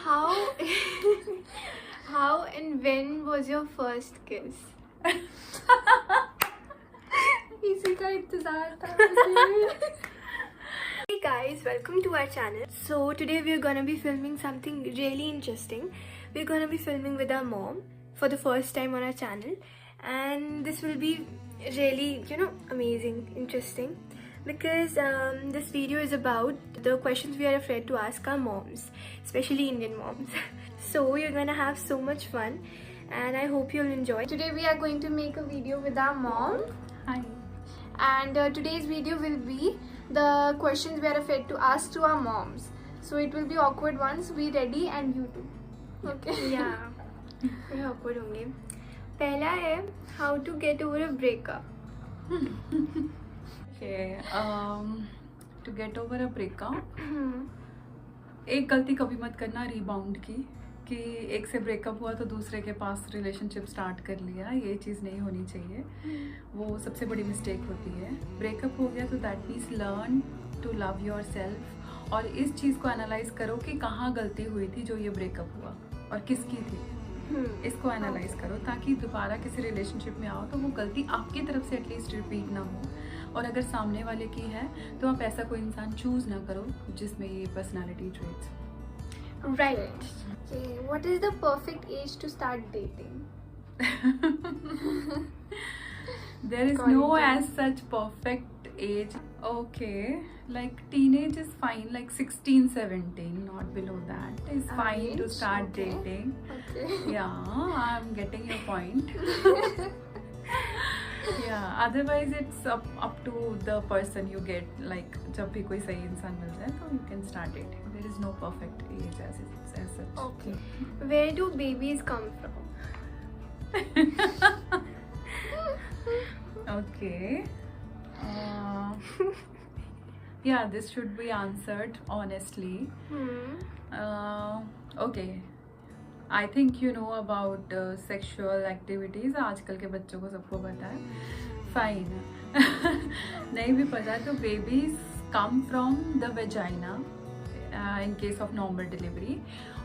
How how and when was your first kiss? इसी का इंतजार था. Hey guys, welcome to our channel. So today we are gonna be filming something really interesting. We're gonna be filming with our mom for the first time on our channel, and this will be really, amazing, interesting, because this video is about the questions we are afraid to ask our moms, especially Indian moms. So you're gonna have so much fun, and I hope you'll enjoy. Today we are going to make a video with our mom. Hi. And today's video will be the questions we are afraid to ask to our moms. So it will be awkward ones. Be ready, and you too. Okay. Yeah. ये awkward होंगे. पहला है how to get over a breakup. Okay. To get over a breakup. एक गलती कभी मत करना rebound की, कि एक से ब्रेकअप हुआ तो दूसरे के पास रिलेशनशिप स्टार्ट कर लिया. ये चीज़ नहीं होनी चाहिए. वो सबसे बड़ी मिस्टेक होती है. ब्रेकअप हो गया तो that means learn to love yourself, और इस चीज़ को एनालाइज करो कि कहाँ गलती हुई थी जो ये ब्रेकअप हुआ और किसकी थी. इसको एनालाइज करो ताकि दोबारा किसी रिलेशनशिप में आओ तो वो गलती आपकी तरफ से एटलीस्ट रिपीट ना हो. और अगर सामने वाले की है तो आप ऐसा कोई इंसान चूज ना करो जिसमें ये personality traits. Right. Okay. What is the perfect age to start dating? There is no as such perfect age. Okay, like teenage is fine, like 16, 17, not below that is fine to start dating. Okay. Yeah, I'm getting your point. Yeah, otherwise it's up to the person you get. Like जब भी कोई सही इंसान मिल जाए तो you can start dating. There is no perfect age as such. Okay. Where do babies come from? Okay. Yeah, this should be answered honestly. Okay. I think you know about sexual activities. आजकल के बच्चों को सबको पता है. Fine. नहीं भी पता तो babies come from the vagina in case of normal delivery.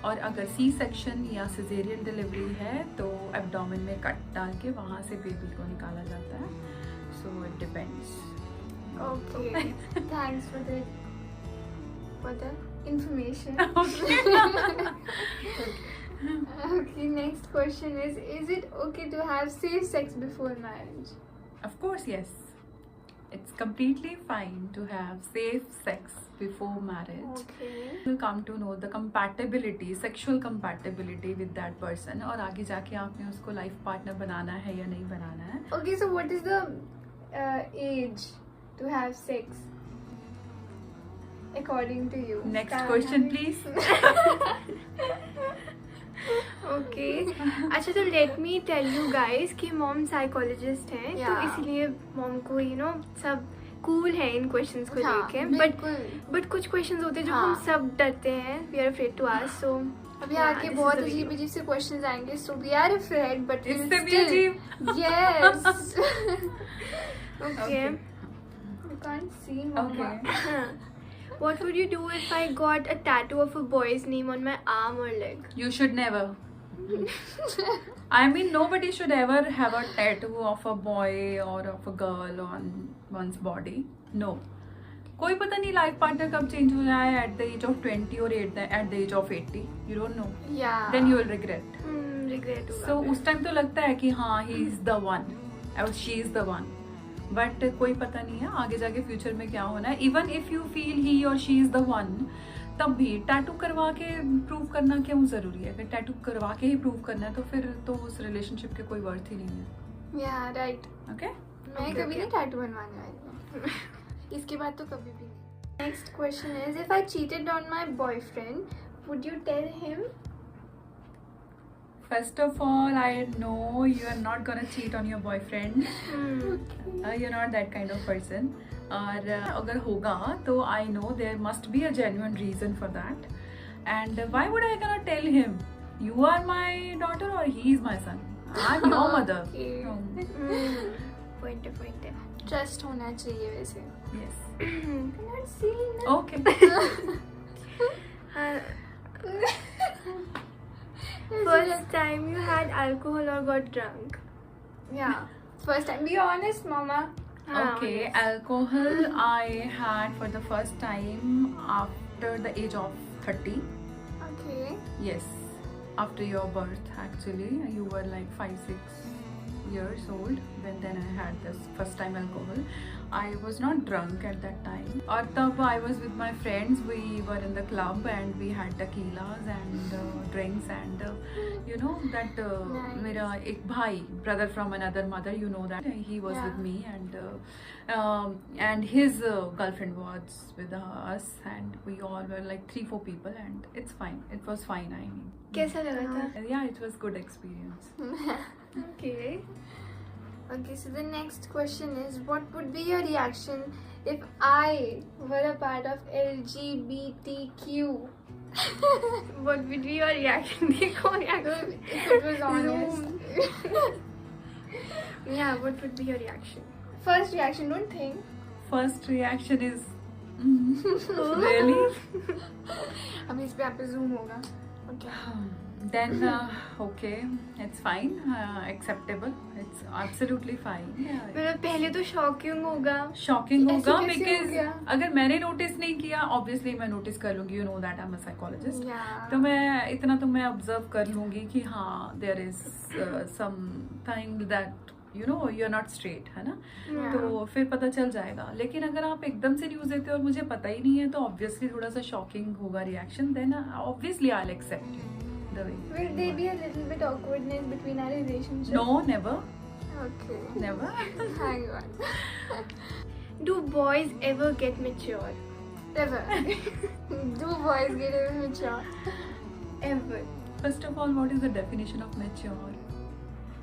और अगर सी सेक्शन या सिजेरियन डिलीवरी है तो एब्डोमेन में कट डाल के वहाँ से बेबी को निकाला जाता है. So it depends. Okay. Thanks for the information. Okay, next question is it okay to have safe sex before marriage? Of course, yes. It's completely fine to have safe sex before marriage. Okay. You'll come to know the compatibility, sexual compatibility with that person, और आगे जाके आपने उसको life partner बनाना है या नहीं बनाना है. Okay, so what is the age to have sex according to you? Next question, please. Okay. अच्छा, तो let me tell you guys कि mom psychologist है, तो इसलिए mom को सब cool है इन questions को लेके. But कुछ questions होते हैं जो हम सब डरते हैं. We are afraid to ask. So अभी आके बहुत अजीब से questions आएंगे. So we are afraid, but इससे भी अजीब. Yes. Okay. You can't see mama. Okay. What would you do if I got a tattoo of a boy's name on my arm or leg? You should never. I mean, nobody should ever have a tattoo of a boy or of a girl on one's body. No. कोई पता नहीं life partner कब change हो जाए at the age of 20 or at the age of 80. You don't know. Yeah. Then you will regret. Regret. So उस time तो लगता है कि हाँ he is the one or she is the one. But कोई पता नहीं है आगे जाके फ्यूचर में क्या होना है. इवन इफ यू फील ही और शी इज द वन, तब भी टैटू करवा के प्रूव करना क्यों जरूरी है? अगर टैटू करवा के ही प्रूव करना है तो फिर तो उस रिलेशनशिप के कोई वर्थ ही नहीं है. या राइट. ओके. मैं कभी नहीं टैटू बनवाने वाली हूँ. इसके बाद तो कभी भी नहीं. Next question is if I cheated on my boyfriend would you tell him? First of all, I know you are not gonna cheat on your boyfriend. You're not that kind of person. और अगर होगा तो I know there must be a genuine reason for that. And why would I gonna tell him? You are my daughter or he is my son? I'm your mother. Point. Trust होना चाहिए वैसे. Yes. Not seeing. Okay. First time you had alcohol or got drunk? Yeah. First time. Be honest, Mama. Okay, alcohol I had for the first time after the age of 30. Okay. Yes, after your birth actually. You were like 5-6 years old when then I had this first time alcohol. I was not drunk at that time. और तब I was with my friends. We were in the club and we had tequilas and drinks and you know that Nice. मेरा एक भाई, brother from another mother, you know that he was with me and his girlfriend was with us and we all were like 3-4 people and it's fine. It was fine. I mean, कैसा लगा था? yeah, it was good experience. Okay. Okay, so the next question is, what would be your reaction if I were a part of LGBTQ? What would be your reaction? देखो reaction. If it was honest. Yeah, what would be your reaction? First reaction, don't think. First reaction is really. अभी इस पे आप पे zoom होगा. Okay. Then okay, it's fine, acceptable, it's absolutely fine. मतलब पहले तो shocking होगा. शॉकिंग ऐसे होगा कैसे हो बिकॉज गया? अगर मैंने नोटिस नहीं किया ऑब्वियसली मैं नोटिस कर लूंगी. You know that I am a psychologist. Yeah. तो मैं इतना तो मैं ऑब्जर्व कर लूंगी कि हाँ there is something that you know you are not straight, है ना. Yeah. तो फिर पता चल जाएगा. लेकिन अगर आप एकदम से न्यूज देते हो और मुझे पता ही नहीं है तो ऑब्वियसली थोड़ा सा शॉकिंग होगा reaction. Then obviously I will accept the way. Will there be a little bit awkwardness between our relationship? No, never, Okay. Never. Hang on. Do boys ever get mature? Never. Do boys get immature? Ever? First of all, what is the definition of mature?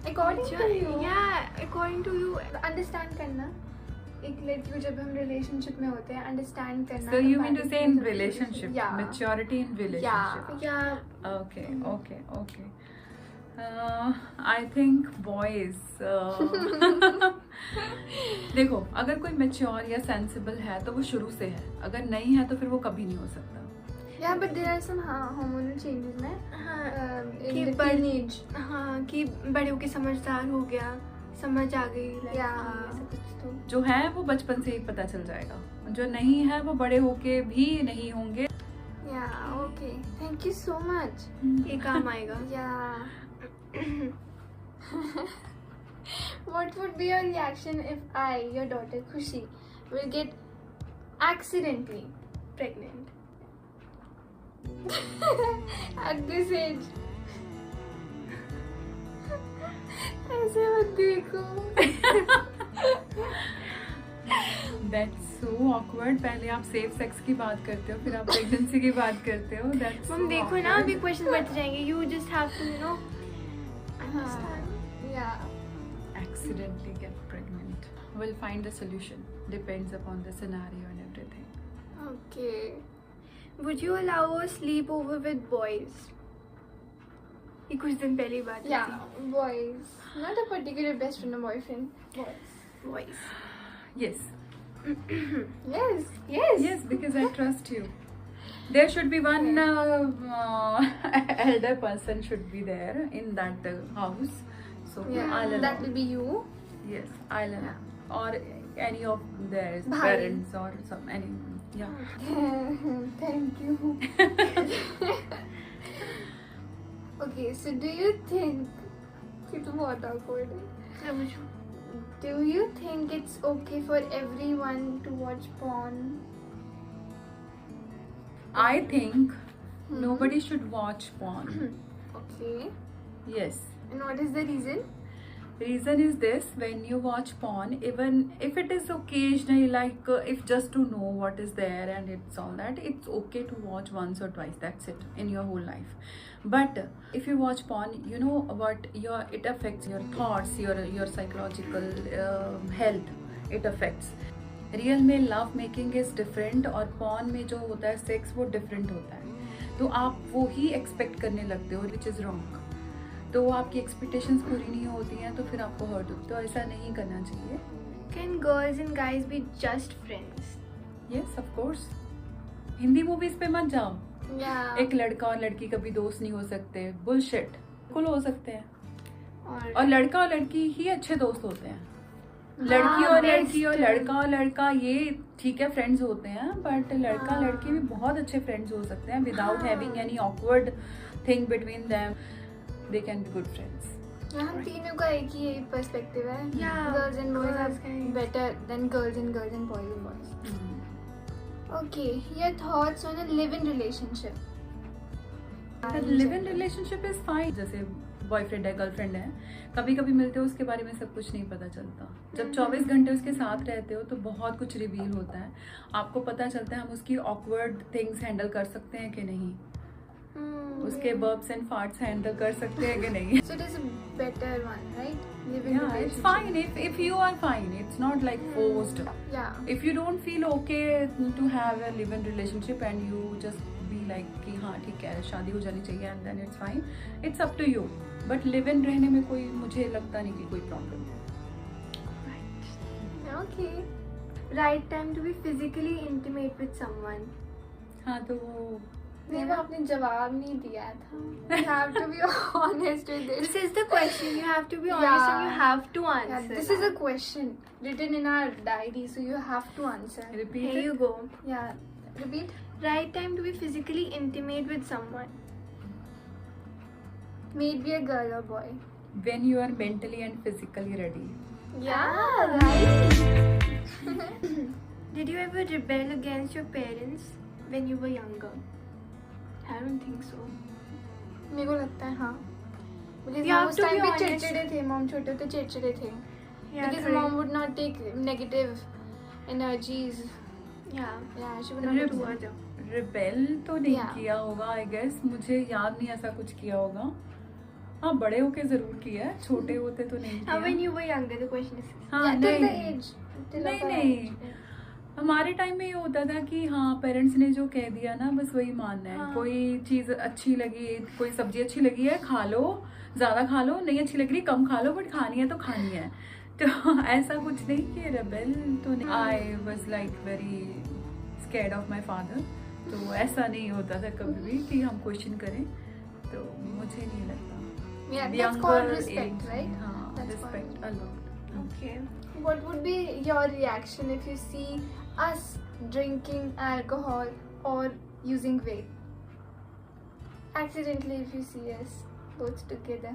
According to you. Yeah, according to you. Understand करना. एक लड़की को जब हम relationship में होते हैं, understand करना. So you mean to say in comparative relationship, Yeah. maturity in relationship. Yeah. Okay, okay, okay. I think boys. देखो, अगर कोई mature या sensible है तो वो शुरू से है. अगर नहीं है तो फिर वो कभी नहीं हो सकता. Yeah, but there are some hormonal changes में. In कि the teenage. हाँ कि बड़े होके समझदार हो गया, समझ आ गई. Yeah. ऐसा कुछ तो. जो है वो बचपन से ही पता चल जाएगा. जो नहीं है वो बड़े होके भी नहीं होंगे. Yeah, okay. Thank you so much. ये काम आएगा. Yeah. What would be your reaction if I, your daughter Khushi, will get accidentally Pregnant. at this age? ऐसे मत देखो. That's so awkward. पहले आप सेफ सेक्स की बात करते हो फिर आप प्रेगनेंसी की बात करते हो. That's मम so देखो ना awkward. अभी क्वेश्चन बढ़ते जाएंगे. You just have to Yeah. Accidentally get pregnant. We'll find the solution. Depends upon the scenario and everything. Okay. Would you allow a sleepover with boys? ये कुछ दिन पहले ही बात Yeah, boys. Not a particular best friend or boyfriend. Boys. Boys. Yes. Yes. Yes. Yes, because I trust you. There should be one elder person should be there in that house. So Yeah. I'll allow. That will be you. Yes, I'll allow. Or any of their Bhai. parents or some any. Yeah. Thank you. Okay, so do you think कि तुम बहुत awkward है. Do you think it's okay for everyone to watch porn? I think nobody should watch porn. Okay. Yes. And what is the reason? Reason is this: when you watch porn, even if it is occasionally, like if just to know what is there and it's all that, it's okay to watch once or twice. That's it in your whole life. But if you watch porn, you know what it affects your thoughts, your psychological health. It affects. Real में love making is different और porn में जो होता है sex वो different होता है. तो आप वो ही एक्सपेक्ट करने लगते हो विच इज़ रॉन्ग. तो आपकी एक्सपेक्टेशंस पूरी नहीं होती हैं तो फिर आपको हर्ट होती है. तो ऐसा नहीं करना चाहिए. Can girls and guys be just friends? Yes of course. Hindi movies पे मत जाओ. Yeah. एक लड़का और लड़की कभी दोस्त नहीं हो सकते, बुलशिट। बिल्कुल हो सकते हैं, और लड़का और लड़की ही अच्छे दोस्त होते हैं। लड़की और लड़की और लड़का और लड़का ये ठीक है फ्रेंड्स होते हैं, बट लड़का लड़की भी बहुत अच्छे फ्रेंड्स हो सकते हैं without having any awkward thing between them, they can be good friends. हम तीनों का एक ही पर्सपेक्टिव है। Girls and boys are better than girls and boys and boys. Okay, your thoughts on a live in relationship? Live in relationship is fine. जैसे boyfriend है, girlfriend है, कभी कभी मिलते हो, उसके बारे में सब कुछ नहीं पता चलता। जब 24 घंटे उसके साथ रहते हो तो बहुत कुछ रिवील होता है, आपको पता चलता है हम उसकी ऑकवर्ड थिंग्स हैंडल कर सकते हैं कि नहीं, उसके बर्ब्स एंड फार्ट्स हैंडल कर सकते हैं कि नहीं। So it is a better one, right? Living Yeah, it's fine if you are fine. It's not like forced. Yeah. If you don't feel okay to have a live-in relationship and you just be like कि हाँ ठीक है शादी हो जानी चाहिए and then it's fine. It's up to you. But live-in रहने में कोई मुझे लगता नहीं कि कोई प्रॉब्लम है। Right. Okay. Right time to be physically intimate with someone. हाँ तो वो नहीं, वो आपने जवाब नहीं दिया था। You have to be honest with this. This is the question. You have to be honest and you have to answer. Yeah, this is a question written in our diary, so you have to answer. repeat Here it. you go. Yeah, repeat. Right time to be physically intimate with someone. Maybe a girl or boy. When you are mentally and physically ready. Yeah, right. Did you ever rebel against your parents when you were younger? I don't think so. मेरे को लगता है हाँ। Because You have उस to time be पे honest. चिड़चिड़े थे, mom छोटे थे चिड़चिड़े थे। Yeah, Because correct. mom would not take negative energies. Yeah. Yeah, she would not do हुआ that. था। रिबेल तो नहीं Yeah. किया होगा आई गेस, मुझे याद नहीं ऐसा कुछ किया होगा। हाँ बड़े होके जरूर किया है, छोटे होते तो नहीं When किया। you were younger, the question is. हाँ Yeah, till the नहीं age. Till नहीं, of our नहीं। age. हमारे टाइम में ये होता था कि हाँ पेरेंट्स ने जो कह दिया ना बस वही मानना है। हाँ। कोई चीज अच्छी लगी, कोई सब्जी अच्छी लगी है खा लो, ज्यादा खा लो, नहीं अच्छी लग रही कम खा लो, बट खानी है तो खानी है। तो ऐसा कुछ नहीं कि रेबेल तो नहीं। I was like very scared of my father, तो ऐसा नहीं होता था कभी भी कि हम क्वेश्चन करें, तो मुझे नहीं लगता। Yeah, that's Younger called respect, age, right? हाँ That's respect called- a lot। Okay. What would be your reaction if you see us drinking alcohol or using vape? Accidentally, if you see us both together.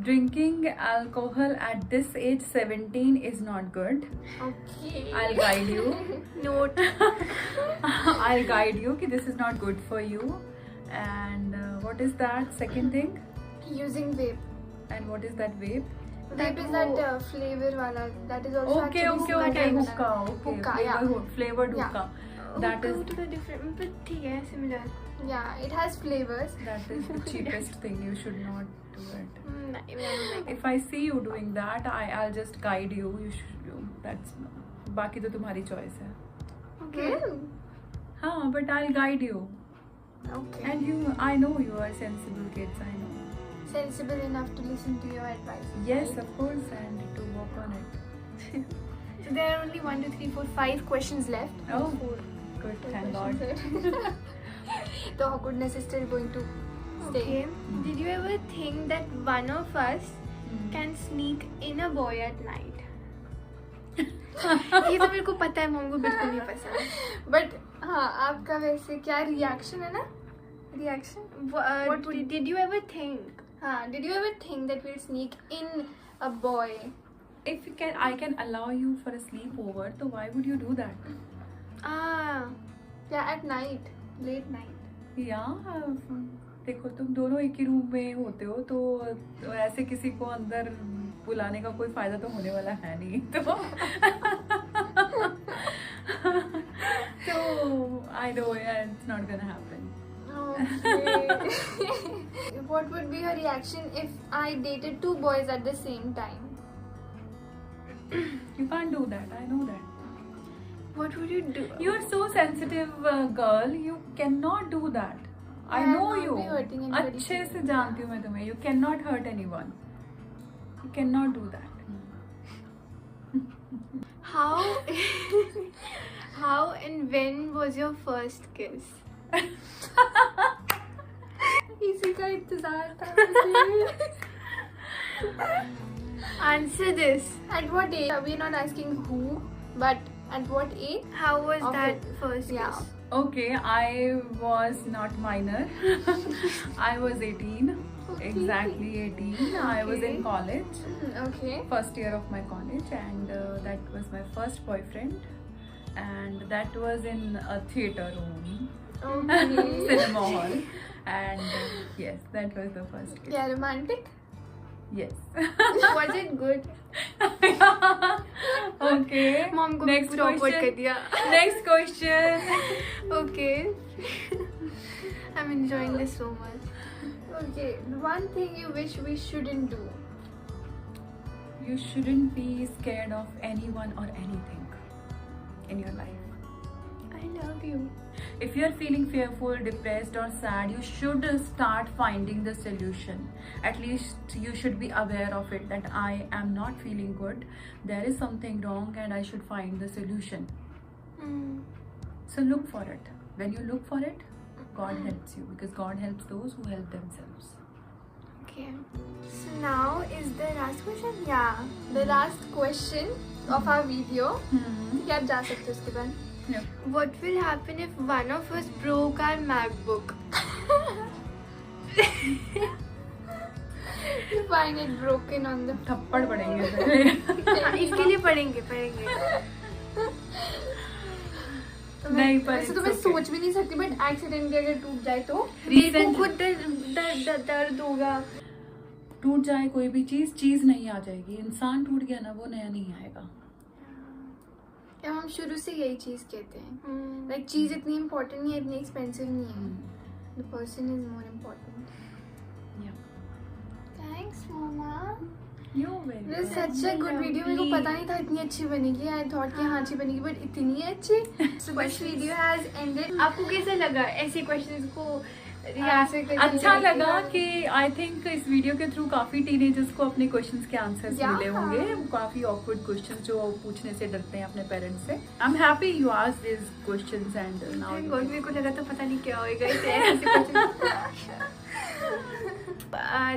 Drinking alcohol at this age 17 is not good. Okay. I'll guide you. Note. I'll guide you कि this is not good for you. And what is that second thing? Using vape. And what is that vape? Vape is that flavor wala. That is also Okay, actually okay, okay. smoking. Hookah, okay. Hookah, yeah. Flavored Yeah. hookah. That is to the different, but ठीक है similar. Yeah, it has flavors. the cheapest thing. You should not do it. नहीं, If I see you doing that, I'll just guide you. You should. That's बाकी तो तुम्हारी choice है. Okay. हाँ, but I'll guide you. Okay. And you, I know you are sensible kids. I know. Sensible enough to listen to your advice. Yes, right? of course, and to work on it. So there are only 1, 2, 3, 4, 5 questions left. Oh, Four. good. Four Thank questions God. left. The awkwardness is still going to stay. Okay. Did you ever think that one of us can sneak in a boy at night? ये तो मेरे को पता है, mummy को बिल्कुल नहीं पसंद। But हाँ, आपका वैसे क्या reaction है ना? Reaction? What would- Did you ever think? हाँ, did you ever think that we'll sneak in a boy? If you can, I can allow you for a sleepover. So why would you do that? Yeah, at night, late night. Yeah, देखो तुम दोनों एक ही room में होते हो तो ऐसे किसी को अंदर बुलाने का कोई फायदा तो होने वाला है नहीं, तो I know it's not gonna happen. Okay. What would be your reaction if I dated 2 boys at the same time? You can't do that. I know that. What would you do? You're so sensitive, girl. You cannot do that. I I'm know not you. be hurting anybody. अच्छे से जानती हूँ मैं तुम्हें. You cannot hurt anyone. You cannot do that. How How and when was your first kiss? इसी का इंतजार था मुझे. Answer this. At what age? We're not asking who, but at what age? How was Of that it. first Yeah. kiss? Okay, I was not minor. I was 18. Okay. Exactly 18. I was Okay. in college, Okay. first year of my college, and that was my first boyfriend, and that was in a theater room, Okay. cinema hall, and yes, that was the first kiss. Yeah, romantic. Yes. Was it good? Okay. Mom को Next पूरा awkward कर question. दिया. Next question. Okay. I'm enjoying this so much. Okay. One thing you wish we shouldn't do. You shouldn't be scared of anyone or anything in your life. I love you. If you're feeling fearful, depressed or sad, you should start finding the solution. At least you should be aware of it, that I am not feeling good. There is something wrong and I should find the solution. So look for it. When you look for it, God helps you, because God helps those who help themselves. Okay. So now is the last question? Yeah. The last question of our video. ठीक है, आप जा सकते हो उसके बाद. Yeah. What will happen if one of us broke our MacBook? You find it broken on the. थप्पड़ पड़ेंगे फिर। इसके लिए पढ़ेंगे. नहीं, पर वैसे तो it's मैं okay. सोच भी नहीं सकती, बट एक्सीडेंटली अगर टूट जाए तो. देखो खुद दर्द होगा. टूट जाए कोई भी चीज नहीं आ जाएगी. इंसान टूट गया ना, वो नया नहीं आएगा. या हम शुरू से यही चीज कहते हैं. लाइक चीज इतनी इम्पोर्टेंट नहीं है, इतनी एक्सपेंसिव नहीं है. The person is more important. Thanks mama. You're very This is welcome. such a good video. मेरे को पता नहीं था इतनी अच्छी बनेगी. I thought कि हाँ अच्छी बनेगी, but इतनी अच्छी. So this video has ended. आपको कैसा लगा ऐसे क्वेश्चंस को आंसर करने अच्छा के लिए? लगा कि आई थिंक इस वीडियो के थ्रू काफी टीनेजर्स को अपने क्वेश्चंस के आंसर्स Yeah. मिले होंगे. काफी ऑकवर्ड क्वेश्चंस जो पूछने से डरते हैं अपने पेरेंट्स से. I am happy you asked this questions and now God मेरे को लगा था पता नहीं क्या होएगा इसे ऐसे question.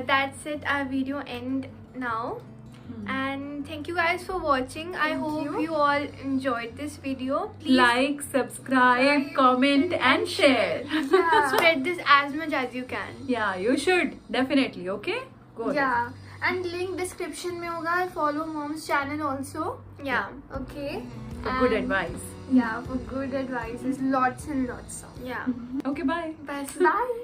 That's it. Our video end now. And thank you guys for watching. I Thank hope you. you all enjoyed this video. Please like, subscribe, comment and share. Yeah. spread this as much as you can. Yeah, you should definitely. Okay, go ahead. Yeah. And link description में होगा. Follow mom's channel also. Yeah. Okay. For good And- advice. Yeah, for good advice. There's lots and lots of. Yeah. Okay, bye. Bye. Bye.